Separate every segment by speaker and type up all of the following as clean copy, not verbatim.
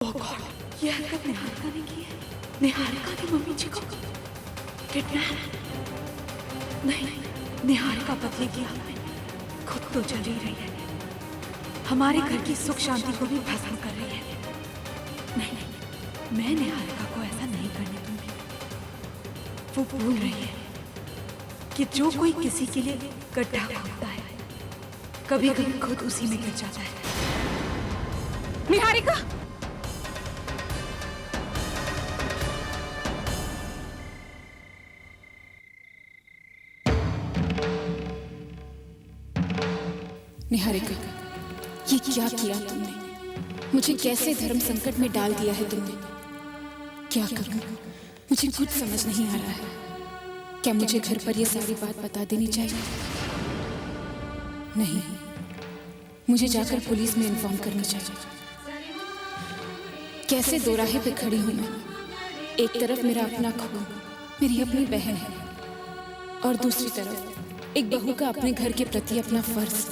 Speaker 1: ओह God, ये हरकत निहारिका ने की है। निहारिका ने मम्मी जी को किडनैप। नहीं, निहारिका बदले की आग में खुद तो जल ही रही है, हमारे घर की सुख शांति को भी भस्म कर रही है। नहीं, मैं निहारिका को ऐसा नहीं करने दूंगी। वो भूल रही है कि जो कोई किसी के लिए गड्ढा खोदता है, कभी कभी खुद उसी में गिर जाता है। निहारिका!
Speaker 2: निहारिका, ये क्या किया तुमने? मुझे कैसे धर्म संकट में डाल दिया है तुमने? क्या करूं? मुझे कुछ समझ नहीं आ रहा है। क्या मुझे घर पर ये सारी बात बता देनी चाहिए? नहीं, मुझे जाकर पुलिस में इन्फॉर्म करना चाहिए। कैसे दो राहें पे खड़ी हूं मैं। एक तरफ मेरा अपना खून, मेरी अपनी बहन है, और दूसरी तरफ एक बहू का अपने घर के प्रति अपना फर्ज।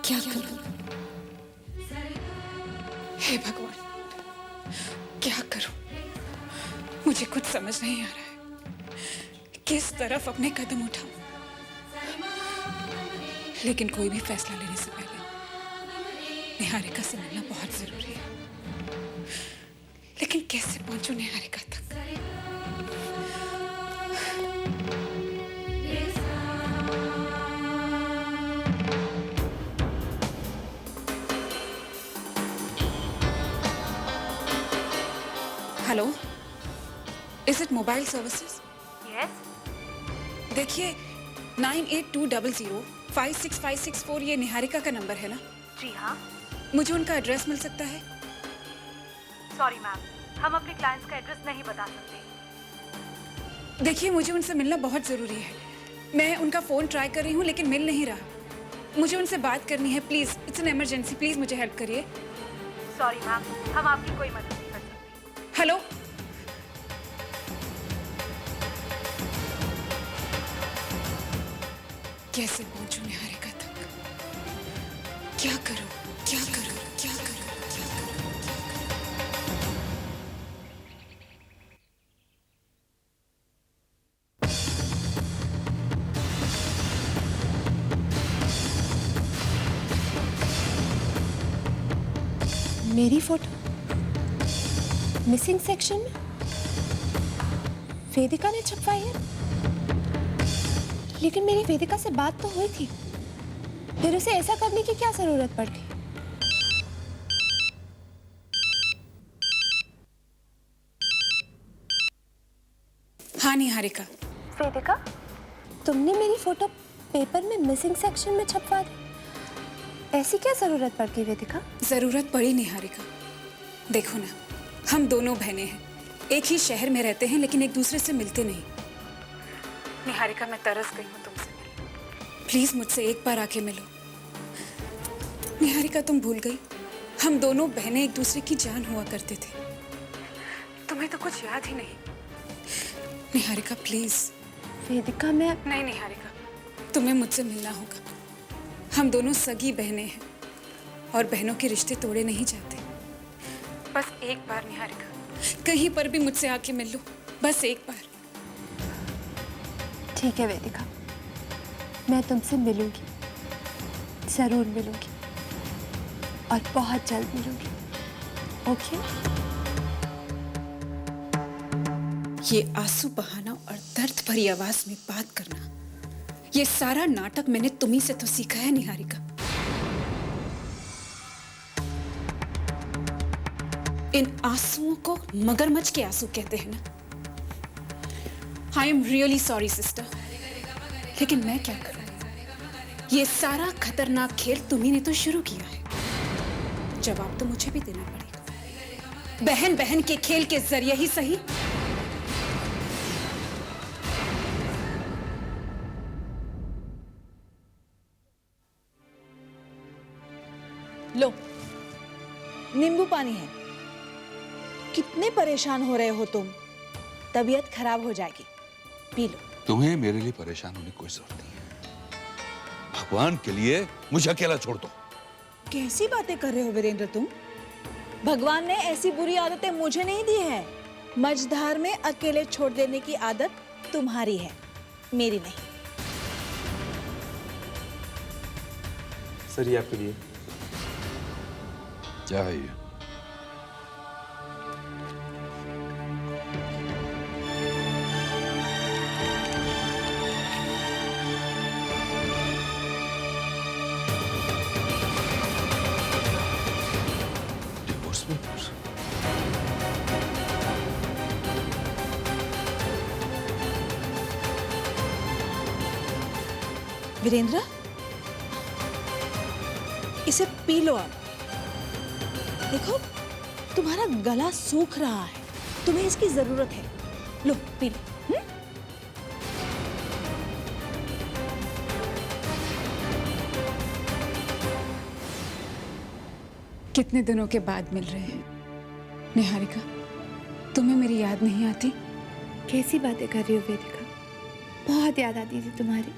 Speaker 2: क्या करूं? हे भगवान, क्या करूं? मुझे कुछ समझ नहीं आ रहा है किस तरफ अपने कदम उठाऊं। लेकिन कोई भी फैसला लेने से पहले निहारिका से मिलना बहुत जरूरी है। लेकिन कैसे पहुंचूं निहारिका तक? Hello, is it mobile services?
Speaker 1: Yes.
Speaker 2: देखिए, 9820056564 ये निहारिका का नंबर है ना?
Speaker 1: जी हाँ।
Speaker 2: मुझे उनका एड्रेस मिल सकता है?
Speaker 1: सॉरी मैम, हम अपने क्लाइंट्स का एड्रेस नहीं बता सकते।
Speaker 2: देखिए, मुझे उनसे मिलना बहुत जरूरी है। मैं उनका फोन ट्राई कर रही हूँ लेकिन मिल नहीं रहा। मुझे उनसे बात करनी है, please. It's an emergency, please मुझे हेल्प करिए।
Speaker 1: सॉरी मैम, हम आपकी कोई मदद नहीं कर सकते।
Speaker 2: हेलो, कैसे पहुंचूं निहारिका तक? क्या करूं? क्या करूं? क्या करूं? क्या करूं?
Speaker 3: मेरी फोटो मिसिंग सेक्शन में वेदिका ने छपवाई है। लेकिन मेरी वेदिका से बात तो हुई थी, फिर उसे ऐसा करने की क्या जरूरत पड़ गई?
Speaker 2: हाँ निहारिका।
Speaker 3: वेदिका, तुमने मेरी फोटो पेपर में मिसिंग सेक्शन में छपवा दी। ऐसी क्या जरूरत पड़ गई वेदिका?
Speaker 2: जरूरत पड़ी निहारिका। देखो ना, हम दोनों बहनें हैं, एक ही शहर में रहते हैं लेकिन एक दूसरे से मिलते नहीं। निहारिका, मैं तरस गई हूँ तुमसे मिलने। प्लीज मुझसे एक बार आके मिलो। निहारिका, तुम भूल गई, हम दोनों बहनें एक दूसरे की जान हुआ करते थे। तुम्हें तो कुछ याद ही नहीं। निहारिका प्लीज।
Speaker 3: वेदिका, मैं
Speaker 2: नहीं निहारिका, तुम्हें मुझसे मिलना होगा। हम दोनों सगी बहनें हैं और बहनों के रिश्ते तोड़े नहीं जाते। बस एक बार निहारिका, कहीं पर भी मुझसे आके मिल लो, बस एक बार।
Speaker 3: ठीक है वेदिका, मैं तुमसे मिलूंगी, जरूर मिलूंगी, और बहुत जल्द मिलूंगी। ओके?
Speaker 2: ये आंसू बहाना और दर्द भरी आवाज में बात करना, ये सारा नाटक मैंने तुम्ही से तो सीखा है निहारिका। इन आंसुओं को मगरमच्छ के आंसू कहते हैं ना। I am really sorry sister, लेकिन मैं क्या करूं? ये सारा खतरनाक खेल तुम्ही ने तो शुरू किया है, जवाब तो मुझे भी देना पड़ेगा। बहन बहन के खेल के जरिए ही सही।
Speaker 4: लो, नींबू पानी है। कितने परेशान हो रहे हो तुम? तबीयत खराब हो जाएगी, पी लो।
Speaker 5: तुम्हें मेरे लिए परेशान होने की कोई जरूरत नहीं है। भगवान के लिए मुझे अकेला छोड़ दो।
Speaker 4: कैसी बातें कर रहे हो वीरेंद्र तुम? भगवान ने ऐसी बुरी आदतें मुझे नहीं दी है। मझधार में अकेले छोड़ देने की आदत तुम्हारी है, मेरी नहीं।
Speaker 6: सर ये आपके लिए।
Speaker 5: क्या है ये? Divorce papers?
Speaker 4: वीरेंद्र, इसे पी लो आप। देखो, तुम्हारा गला सूख रहा है, तुम्हें इसकी जरूरत है। लो पी लो।
Speaker 2: कितने दिनों के बाद मिल रहे हैं। निहारिका, तुम्हें मेरी याद नहीं आती?
Speaker 3: कैसी बातें कर रही हो वेदिका? बहुत याद आती थी तुम्हारी।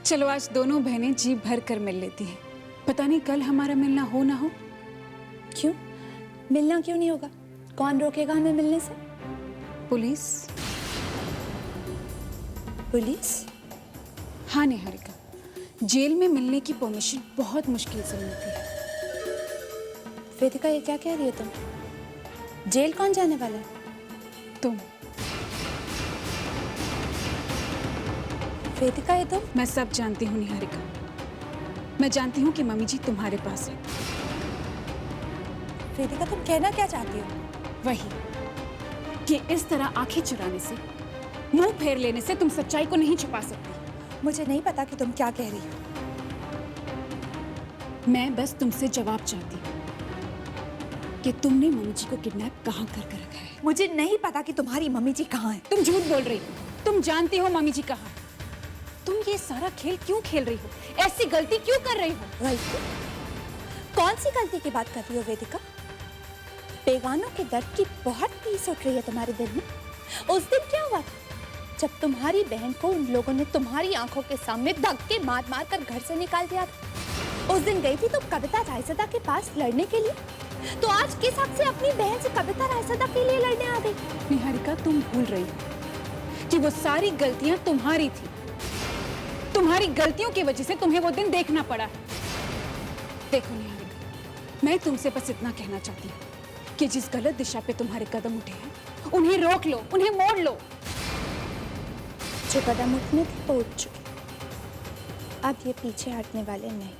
Speaker 2: चलो आज दोनों बहनें जी भर कर मिल लेती हैं। पता नहीं कल हमारा मिलना हो ना हो।
Speaker 3: क्यों? मिलना क्यों नहीं होगा? कौन रोकेगा हमें मिलने से?
Speaker 2: पुलिस।
Speaker 3: पुलिस?
Speaker 2: हाँ निहारिका, जेल में मिलने की परमिशन बहुत मुश्किल से मिलती है।
Speaker 3: वेदिका, ये क्या कह रही हो तुम? जेल कौन जाने वाला है?
Speaker 2: तुम।
Speaker 3: वेदिका, ये तुम?
Speaker 2: मैं सब जानती हूँ निहारिका। मैं जानती हूँ कि मम्मी जी तुम्हारे पास है।
Speaker 3: वेदिका, तुम कहना क्या चाहती हो?
Speaker 2: वही कि इस तरह आंखें चुराने से, मुंह फेर लेने से तुम सच्चाई को नहीं छुपा सकती।
Speaker 3: मुझे नहीं पता कि तुम क्या कह रही हो।
Speaker 2: मैं बस तुमसे जवाब चाहती हूँ कि तुमने मम्मी जी को किडनैप कहाँ करके रखा है।
Speaker 3: मुझे नहीं पता कि तुम्हारी मम्मी जी कहाँ है।
Speaker 2: तुम झूठ बोल रही हो। तुम जानती हो मम्मी जी कहाँ है। तुम ये सारा खेल क्यों खेल रही हो? ऐसी गलती क्यों कर रही हो?
Speaker 3: गलती? कौन सी गलती की बात कर रही हो वेदिका? बेगानों के दर्द की बहुत टीस उठ रही है तुम्हारे दिल में। उस दिन क्या हुआ जब तुम्हारी बहन को उन लोगों ने तुम्हारी आंखों के सामने धक्के मार मार कर घर से निकाल दिया था? उस दिन गई थी तुम कविता रायसदा के पास लड़ने के लिए, तो आज किस हक से अपनी बहन से कविता रायसदा के लिए लड़ने आ गई?
Speaker 2: निहारिका, तुम भूल रही हो कि वो सारी गलतियां तुम्हारी थी। तुम्हारी गलतियों की वजह से तुम्हें वो दिन देखना पड़ा है। देखो निहारिका, मैं तुमसे बस इतना कहना चाहती हूँ कि जिस गलत दिशा पे तुम्हारे कदम उठे हैं, उन्हें रोक लो, उन्हें मोड़ लो।
Speaker 3: जो कदम उठने थे वो उठ चुके, अब ये पीछे हटने वाले नहीं।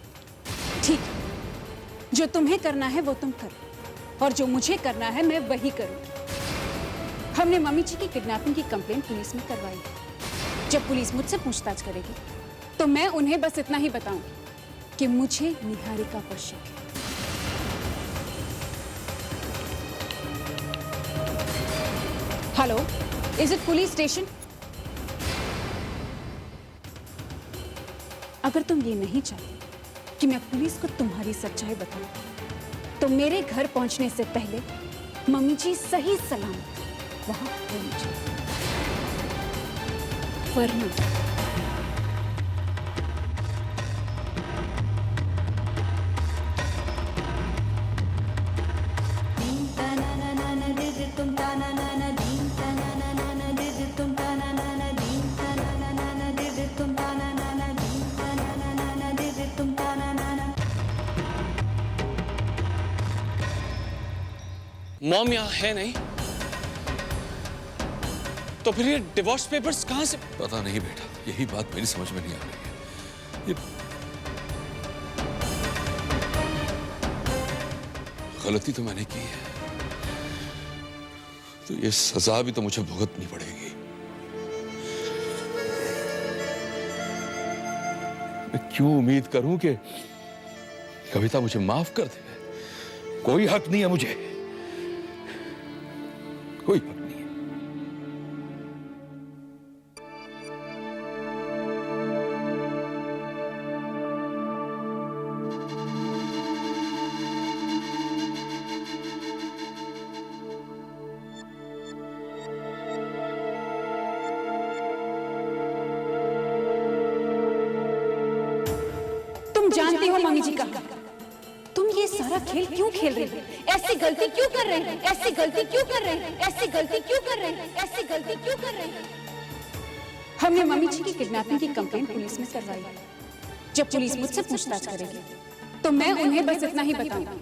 Speaker 2: ठीक है, जो तुम्हें करना है वो तुम करो, और जो मुझे करना है मैं वही करूंगी। हमने मम्मी जी की किडनैपिंग की कंप्लेंट पुलिस में करवाई है। जब पुलिस मुझसे पूछताछ करेगी तो मैं उन्हें बस इतना ही बताऊंगी कि मुझे निहारिका पर शक है। Hello, is it police station? अगर तुम ये नहीं चाहते कि मैं पुलिस को तुम्हारी सच्चाई बताऊं, तो मेरे घर पहुंचने से पहले मम्मी जी सही सलामत वहां होनी चाहिए। वरना
Speaker 6: मॉम यहाँ है नहीं, तो फिर ये डिवोर्स पेपर्स कहाँ से?
Speaker 5: पता नहीं बेटा, यही बात मेरी समझ में नहीं आ रही है। ये गलती तो मैंने की है, तो ये सजा भी तो मुझे भुगतनी पड़ेगी। मैं क्यों उम्मीद करूं कि कविता मुझे माफ कर दे? कोई हक नहीं है मुझे, कोई हक नहीं है।
Speaker 2: तुम जानती हो मम्मी जी का, तुम ये सारा सारा खेल क्यों खेल रही है?
Speaker 3: ऐसी गलती क्यों कर रहे हैं? ऐसी गलती क्यों कर रहे हैं? ऐसी गलती क्यों कर रहे हैं? ऐसी गलती क्यों कर रहे हैं?
Speaker 2: हमने मम्मी जी की किडनैपिंग की कंप्लेंट पुलिस में करवाई है। जब पुलिस मुझसे पूछताछ करेगी तो मैं उन्हें बस इतना ही बताऊंगी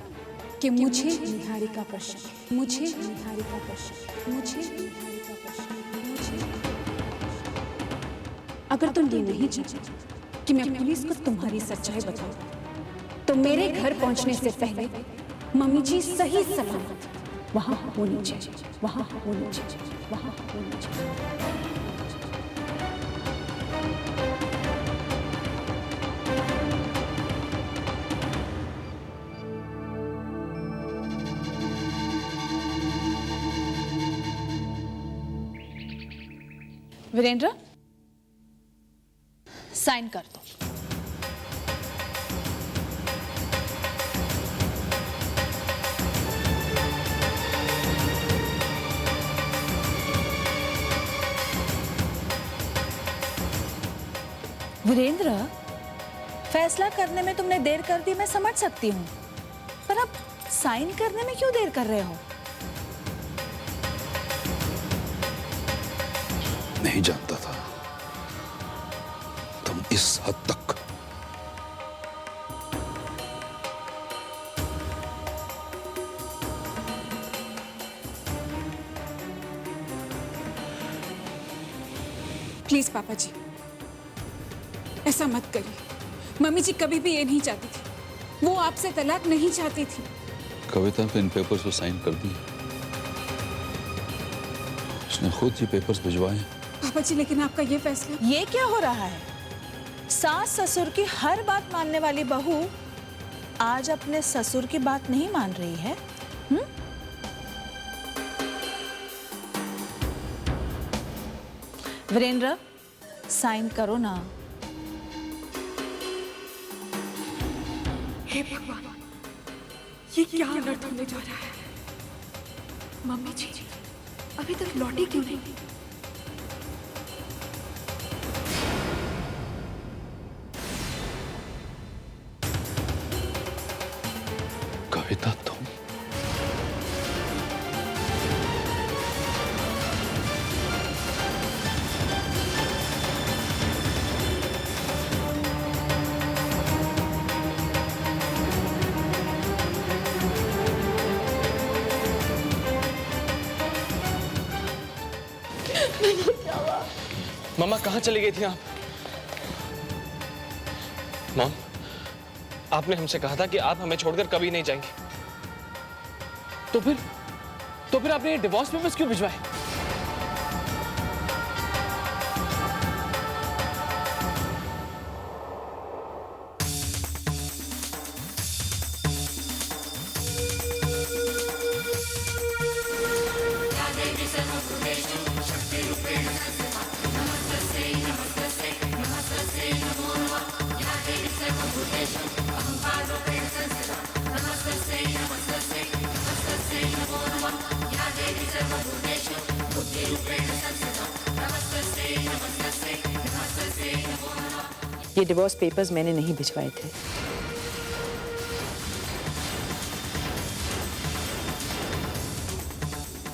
Speaker 2: कि मुझे निहारिका पर शक है, मुझे निहारिका पर शक है, मुझे निहारिका पर शक है, मुझे। अगर तुम ये नहीं चाहते कि मैं पुलिस को तुम्हारी सच्चाई बताऊं तो मेरे घर पहुंचने से पहले मम्मी जी सही सलामत वहां होनी चाहिए, वहां होनी चाहिए, वहां होनी चाहिए।
Speaker 4: वीरेंद्र, साइन कर दो। वीरेंद्र, फैसला करने में तुमने देर कर दी, मैं समझ सकती हूँ, पर अब साइन करने में क्यों देर कर रहे हो?
Speaker 5: नहीं जानता था तुम इस हद तक।
Speaker 2: प्लीज पापा जी, ऐसा मत करिए। मम्मी जी कभी भी ये नहीं चाहती थी, वो आपसे तलाक नहीं चाहती थी।
Speaker 5: कविता पे इन पेपर्स को साइन कर दिए, उसने खुद ये पेपर्स भिजवाए।
Speaker 2: पापा जी लेकिन आपका ये फैसला।
Speaker 4: ये क्या हो रहा है? सास ससुर की हर बात मानने वाली बहू आज अपने ससुर की बात नहीं मान रही है। वीरेंद्र, साइन करो ना।
Speaker 1: हे भगवान, ये क्या अनर्थ होने जा रहा है? मम्मी जी अभी तक लौटी क्यों नहीं?
Speaker 5: कविता तुम?
Speaker 6: मम्मा कहाँ चली गई थी आप? मॉम, आपने हमसे कहा था कि आप हमें छोड़कर कभी नहीं जाएंगे। तो फिर आपने ये डिवोर्स पेपर्स क्यों भिजवाए?
Speaker 7: ये डिवोर्स पेपर्स मैंने नहीं भिजवाए थे।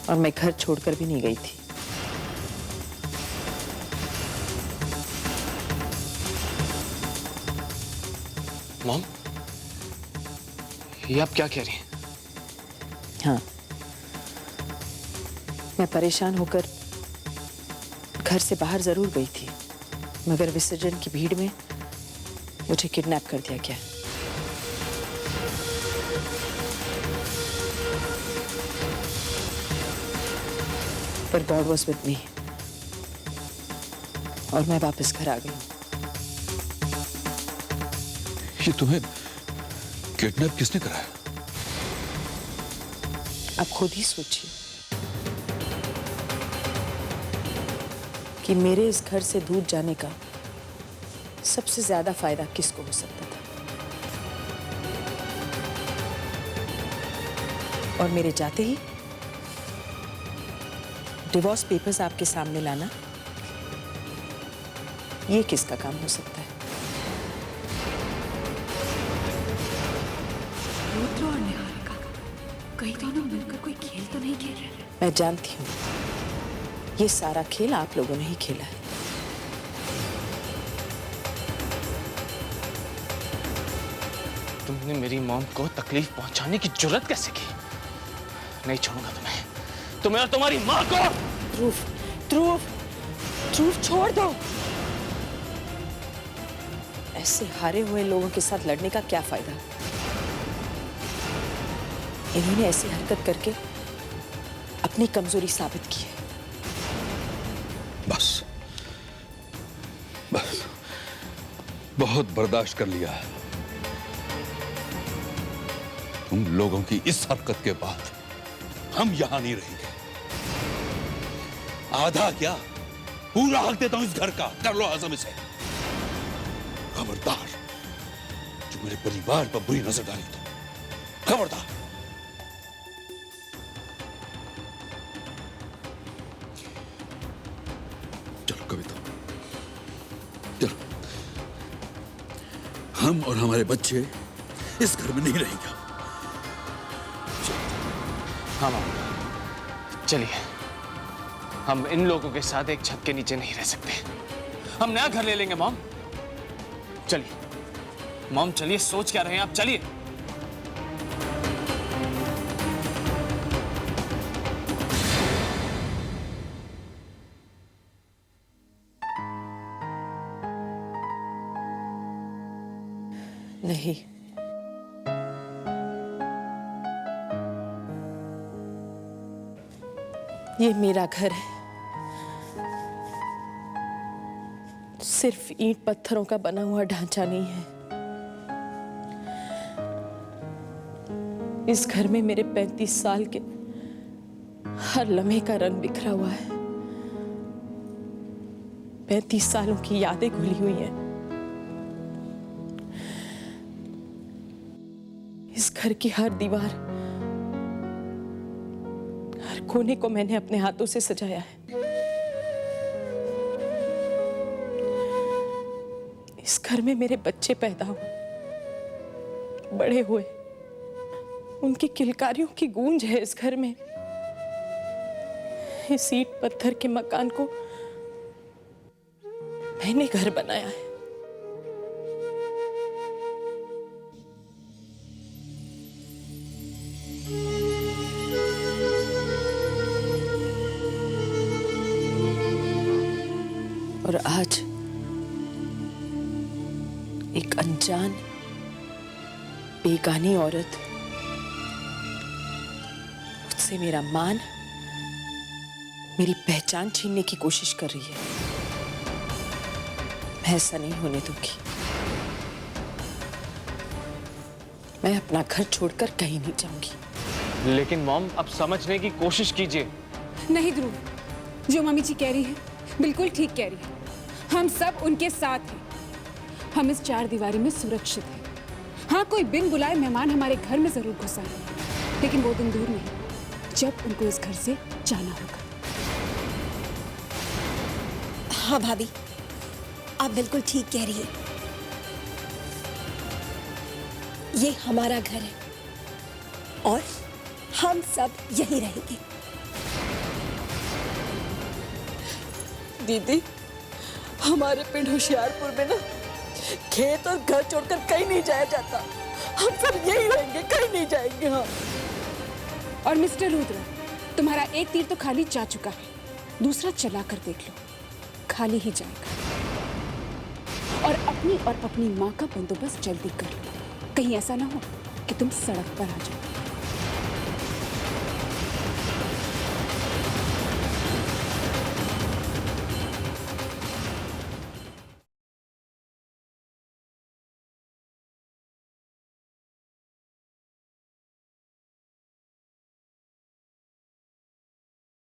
Speaker 7: और मैं घर छोड़कर भी नहीं गई थी।
Speaker 6: मॉम, ये आप क्या कह रही हैं?
Speaker 7: हाँ, मैं परेशान होकर घर से बाहर जरूर गई थी, मगर विसर्जन की भीड़ में मुझे किडनैप कर दिया गया। पर गॉड वॉज विद मी और मैं वापस घर आ गई।
Speaker 5: ये तुम्हें किडनैप किसने कराया?
Speaker 7: आप खुद ही सोचिए कि मेरे इस घर से दूर जाने का सबसे ज्यादा फायदा किसको हो सकता था। और मेरे जाते ही डिवोर्स पेपर्स आपके सामने लाना, ये किसका काम हो सकता है?
Speaker 1: रुद्र और निहारिका कहीं दोनों मिलकर कोई खेल तो नहीं खेल रहे?
Speaker 7: मैं जानती हूँ ये सारा खेल आप लोगों ने ही खेला है।
Speaker 6: तुमने मेरी मॉम को तकलीफ पहुंचाने की जुर्रत कैसे की? नहीं छोड़ूंगा तुम्हें और तुम्हारी माँ को।
Speaker 7: ध्रुव, ध्रुव, ध्रुव छोड़ दो। ऐसे हारे हुए लोगों के साथ लड़ने का क्या फायदा? इन्होंने ऐसी हरकत करके अपनी कमजोरी साबित की है।
Speaker 5: बस बस बहुत बर्दाश्त कर लिया। तुम लोगों की इस हरकत के बाद हम यहां नहीं रहेंगे। आधा क्या पूरा हक देता हूं इस घर का। कर लो आजम इसे। खबरदार जो मेरे परिवार पर बुरी नजर डाली तो खबरदार। चलो कविता, चलो। हम और हमारे बच्चे इस घर में नहीं रहेंगे।
Speaker 6: हाँ मॉम, चलिए। हम इन लोगों के साथ एक छत के नीचे नहीं रह सकते। हम नया घर ले लेंगे मॉम। चलिए मॉम, चलिए। सोच क्या रहे हैं आप? चलिए।
Speaker 7: नहीं, ये मेरा घर है। सिर्फ ईंट पत्थरों का बना हुआ ढांचा नहीं है। इस घर में मेरे 35 साल के हर लम्हे का रंग बिखरा हुआ है। 35 सालों की यादें घुली हुई हैं। इस घर की हर दीवार, हर कोने को मैंने अपने हाथों से सजाया है। इस घर में मेरे बच्चे पैदा हुए, बड़े हुए, उनकी किलकारियों की गूंज है इस घर में। इस ईंट पत्थर के मकान को मैंने घर बनाया है। और आज एक अनजान बेगानी औरत मुझसे मेरा मान, मेरी पहचान छीनने की कोशिश कर रही है। मैं ऐसा नहीं होने दूंगी। मैं अपना घर छोड़कर कहीं नहीं जाऊंगी।
Speaker 6: लेकिन मॉम, अब समझने की कोशिश कीजिए।
Speaker 2: नहीं ध्रुव, जो मम्मी जी कह रही है बिल्कुल ठीक कह रही है। हम सब उनके साथ हैं। हम इस चार दीवारी में सुरक्षित हैं। हाँ, कोई बिन बुलाए मेहमान हमारे घर में जरूर घुसा है, लेकिन वो दिन दूर नहीं जब उनको इस घर से जाना होगा।
Speaker 3: हाँ भाभी, आप बिल्कुल ठीक कह रही है। ये हमारा घर है और हम सब यहीं रहेंगे।
Speaker 7: दीदी, हमारे पिंड होशियारपुर में ना खेत और घर छोड़कर कहीं नहीं जाया जाता। हम सब यही रहेंगे, कहीं नहीं जाएंगे। हाँ।
Speaker 2: और मिस्टर रुद्र, तुम्हारा एक तीर तो खाली जा चुका है, दूसरा चला कर देख लो, खाली ही जाएगा। और अपनी माँ का बंदोबस्त जल्दी कर लो, कहीं ऐसा ना हो कि तुम सड़क पर आ जाओ।